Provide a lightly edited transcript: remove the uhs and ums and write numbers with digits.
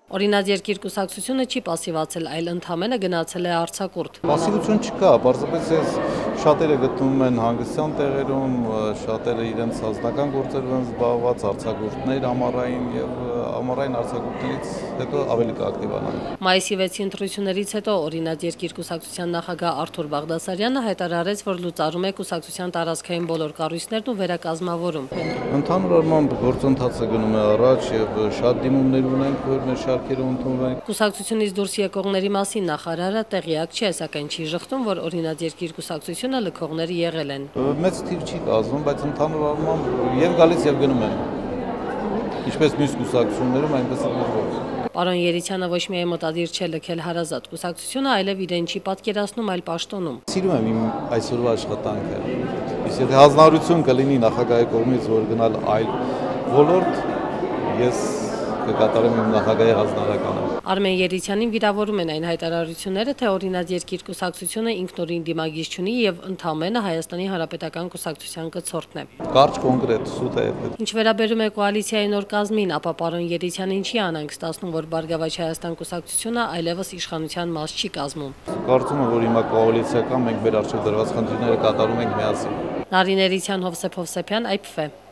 Օրինակ երկիր կուսակցությունը չի պասիվացել, այլ ընդամենը գնացել է արձակուրդ։ Պասիվություն չկա, պարզապես ես շատերը գտնվում են հանգստյան տեղերում, շատերը իրենց ազնական գործերով են զբաղված, արձակուրդներ ամառային եւ ամառային արձակուրդներից հետո ավելի կակտիվանան։ Մայիսի 6-ի ընտրություններից հետո օրինակ երկիր կուսակցության նախագահ Արթուր Բաղդասարյանը հայտարարեց, որ լուծարում է կուսակցության տարածքային բոլոր կառույցներն ու վերակազմավորում։ Ընդհանուր առմամբ գործընթացը գնում է առաջ եւ շատ դիմումներ ունենք, որ մեր շարքերը ընդունվեն։ Կուսակցությունից դուրս եկողների մասին նախարարը տեղյակ չէ, սակայն չի շղթում, որ օրինակ երկիր կուսակցությունը լքողներ եղել են։ Մեծ թիվ չի կազմում, բայց ընդհանուր առմամբ եւ գալիս եւ գնում են։ Ինչպես մյուս կուսակցություններում, այնպես էլ մեր։ Պարոն Երիցյանը ոչ միայն մտադիր չէ լքել հարազատ կուսակցությունը, այլև իրեն չի պատկերացնում այլ պաշտոնում։ Սիրում եմ իմ այսօրվա աշխատանքը։ Իսկ եթե հանձնարարություն կլինի նախագահի կողմից, որ գնալ այլ ոլորտ, ես կկատարեմ իմ նախագահի հանձնարարականը։ Արմեն Երիցյանին վիրավորում են այն հայտարարությունները, թե օրինակ երկիր կուսակցությունը ինքնուրույն դիմագիծ չունի եւ ընդամենը Հայաստանի Հանրապետական կուսակցության կցորդն է։ Կարճ կոնկրետ սուտ է։ Ինչ վերաբերում է կոալիցիայի նոր կազմին, ապա պարոն Երիցյանին չի անհանգստացնում, որ Բարգավաճ Հայաստան կուսակցությունը այլևս իշխանության մաս չի կազմում։ Կարծում եմ, որ հիմա կոալիցիա կա, մենք մեր առջև դրված խնդիրները կատարում ենք միասին։ Նարին Երիցյան, Հովսեփ Հովսեփյան, IPF։